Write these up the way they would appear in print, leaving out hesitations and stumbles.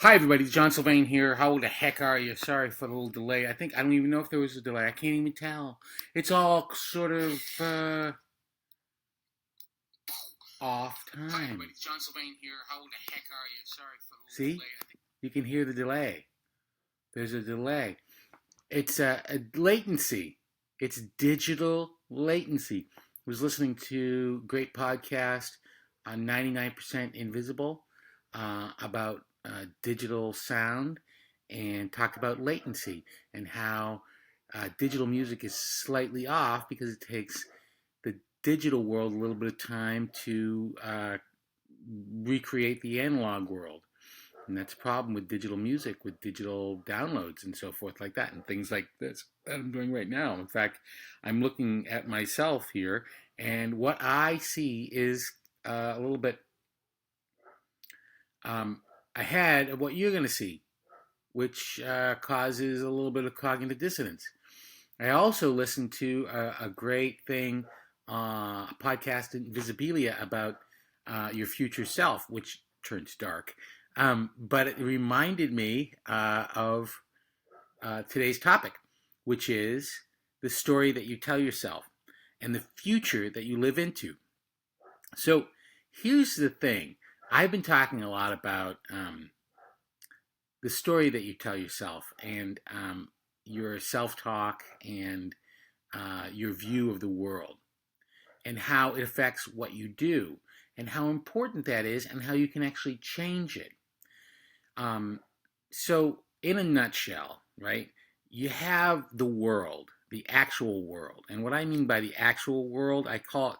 Hi, everybody. John Sylvain here. How the heck are you? Sorry for the little delay. I don't even know if there was a delay. I can't even tell. It's all sort of off time. Hi, everybody. John Sylvain here. How the heck are you? Sorry for the little delay. See? You can hear the delay. There's a delay. It's a latency. It's digital latency. I was listening to a great podcast on 99% Invisible about digital sound and talked about latency and how digital music is slightly off because it takes the digital world a little bit of time to recreate the analog world. And that's a problem with digital music, with digital downloads and so forth like that, and things like this that I'm doing right now. In fact, I'm looking at myself here, and what I see is a little bit ahead of what you're going to see, which causes a little bit of cognitive dissonance. I also listened to a great thing, a podcast in Visibilia about your future self, which turns dark. But it reminded me of today's topic, which is the story that you tell yourself and the future that you live into. So here's the thing. I've been talking a lot about the story that you tell yourself and your self-talk and your view of the world and how it affects what you do and how important that is and how you can actually change it. So in a nutshell, right, you have the world, the actual world. And what I mean by the actual world, I call it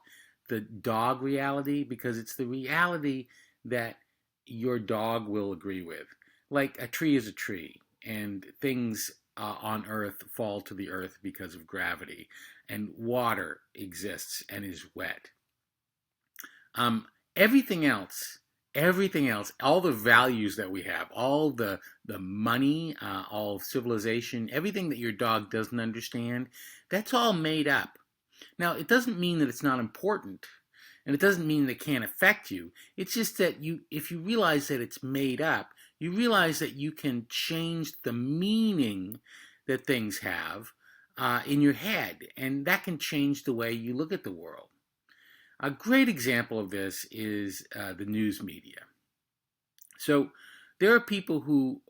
the dog reality because it's the reality that your dog will agree with. Like a tree is a tree, and things on Earth fall to the earth because of gravity, and water exists and is wet. Um, everything else, all the values that we have, all the money, all civilization, everything that your dog doesn't understand, that's all made up. Now, it doesn't mean that it's not important, and it doesn't mean that it can't affect you. It's just that if you realize that it's made up, you realize that you can change the meaning that things have in your head, and that can change the way you look at the world. A great example of this is the news media. So there are people who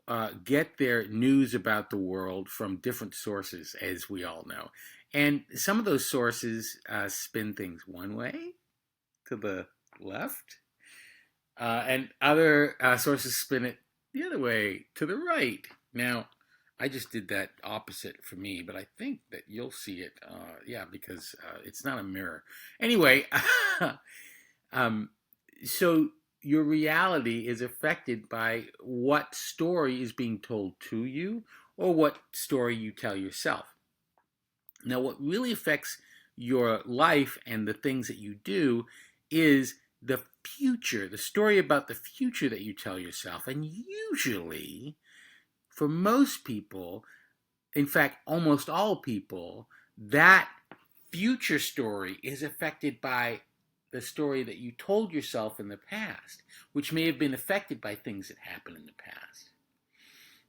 get their news about the world from different sources, as we all know. And some of those sources spin things one way to the left, and other sources spin it the other way to the right. Now, I just did that opposite for me, but I think that you'll see it, because it's not a mirror. Anyway, so your reality is affected by what story is being told to you or what story you tell yourself. Now, what really affects your life and the things that you do is the future, the story about the future that you tell yourself. And usually, for most people, in fact, almost all people, that future story is affected by the story that you told yourself in the past, which may have been affected by things that happened in the past.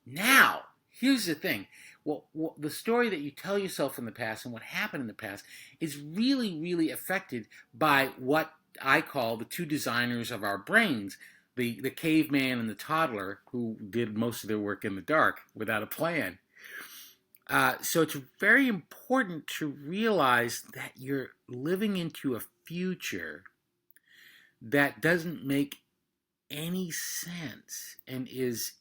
Now, here's the thing. Well, the story that you tell yourself in the past and what happened in the past is really, really affected by what I call the two designers of our brains, the caveman and the toddler who did most of their work in the dark without a plan. So it's very important to realize that you're living into a future that doesn't make any sense and is,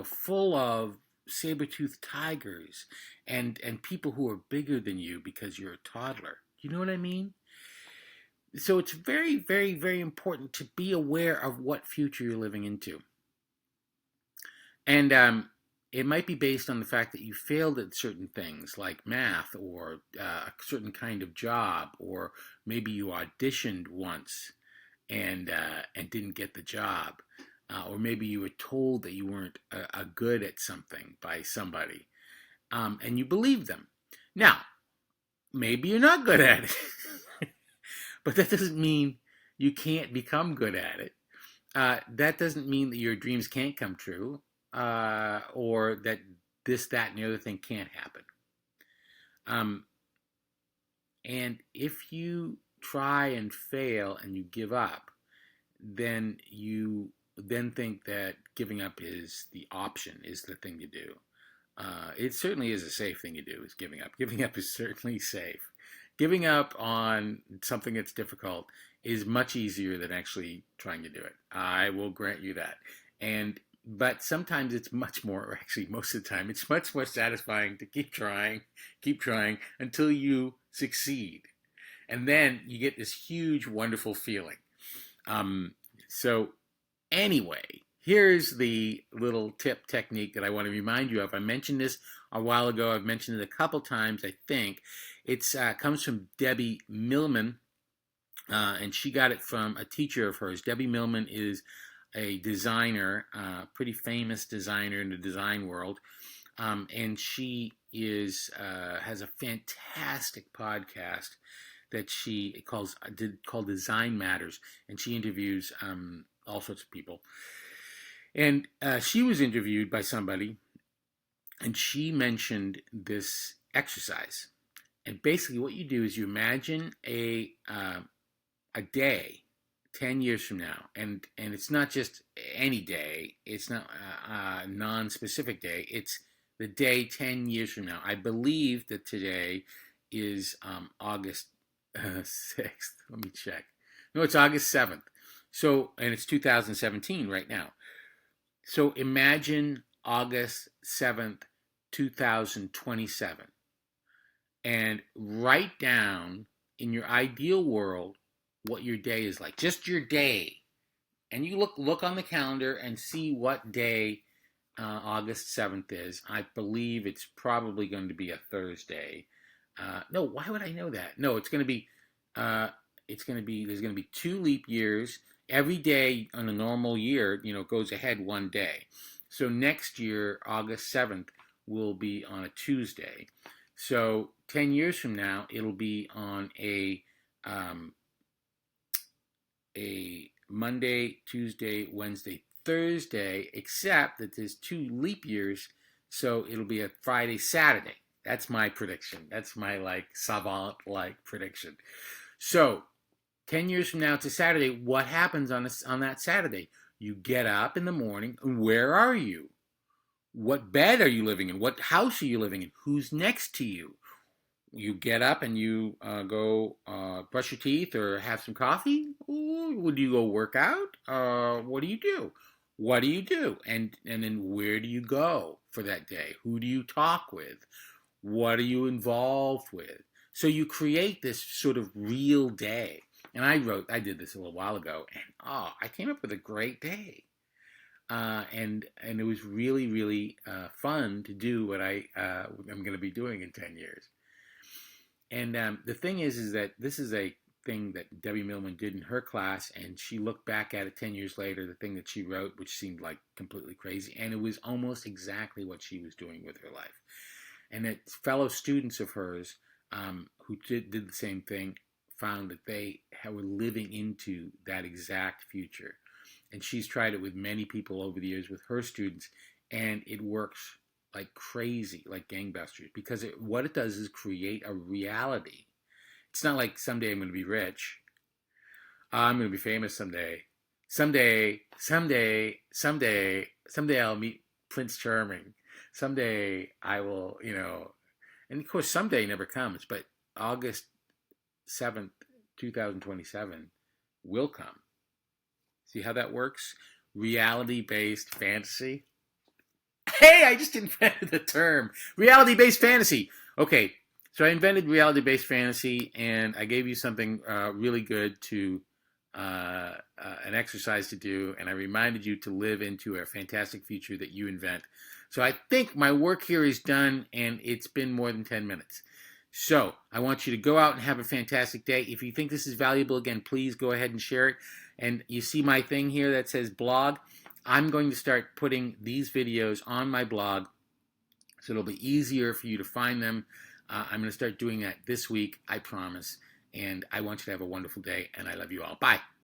full of saber-toothed tigers and people who are bigger than you because you're a toddler. You know what I mean? So it's very, very, very important to be aware of what future you're living into. And it might be based on the fact that you failed at certain things like math or a certain kind of job, or maybe you auditioned once and didn't get the job, or maybe you were told that you weren't good at something by somebody, and you believed them. Now, maybe you're not good at it, but that doesn't mean you can't become good at it. That doesn't mean that your dreams can't come true. or that this, that, and the other thing can't happen. And if you try and fail and you give up, then you then think that giving up is the option, is the thing to do. It certainly is a safe thing to do, is giving up. Giving up is certainly safe. Giving up on something that's difficult is much easier than actually trying to do it. I will grant you that. But sometimes it's much more, actually most of the time, it's much more satisfying to keep trying until you succeed. And then you get this huge, wonderful feeling. So anyway, here's the little tip technique that I want to remind you of. I mentioned this a while ago. I've mentioned it a couple times, I think. It comes from Debbie Millman, and she got it from a teacher of hers. Debbie Millman is a designer, pretty famous designer in the design world, and she has a fantastic podcast that she called Design Matters, and she interviews all sorts of people. And she was interviewed by somebody, and she mentioned this exercise. And basically, what you do is you imagine a day 10 years from now, and it's not just any day. It's not a non-specific day. It's the day 10 years from now. I believe that today is August 6th. Let me check. No, it's August 7th. So, and it's 2017 right now. So imagine August 7th, 2027. And write down in your ideal world what your day is like. Just your day. And you look on the calendar and see what day August 7th is. I believe it's probably going to be a Thursday. No, why would I know that? No, there's going to be 2 leap years. Every day on a normal year, goes ahead one day. So next year, August 7th, will be on a Tuesday. So 10 years from now, it'll be on a Monday, Tuesday, Wednesday, Thursday, except that there's 2 leap years, so it'll be a Friday, Saturday. That's my prediction. That's my savant-like prediction. So 10 years from now, it's a Saturday. What happens on that Saturday? You get up in the morning. Where are you? What bed are you living in? What house are you living in? Who's next to you? You get up and you go brush your teeth or have some coffee. Would you go work out? What do you do? What do you do? And then where do you go for that day? Who do you talk with? What are you involved with? So you create this sort of real day. And I did this a little while ago, and I came up with a great day. And it was really, really fun to do what I'm going to be doing in 10 years. And the thing is that this is a thing that Debbie Millman did in her class, and she looked back at it 10 years later, the thing that she wrote, which seemed like completely crazy, and it was almost exactly what she was doing with her life. And that fellow students of hers who did the same thing found that they were living into that exact future. And she's tried it with many people over the years with her students, and it works like crazy, like gangbusters, because what it does is create a reality. It's not like someday I'm going to be rich. I'm going to be famous someday. Someday I'll meet Prince Charming. Someday I will, and of course someday never comes, but August 7th, 2027 will come. See how that works? Reality-based fantasy. Hey, I just invented the term. Reality-based fantasy. Okay, so I invented reality-based fantasy, and I gave you something really good to, an exercise to do, and I reminded you to live into a fantastic future that you invent. So I think my work here is done, and it's been more than 10 minutes. So I want you to go out and have a fantastic day. If you think this is valuable, again, please go ahead and share it. And you see my thing here that says blog. I'm going to start putting these videos on my blog, so it'll be easier for you to find them. I'm going to start doing that this week, I promise. And I want you to have a wonderful day, and I love you all. Bye.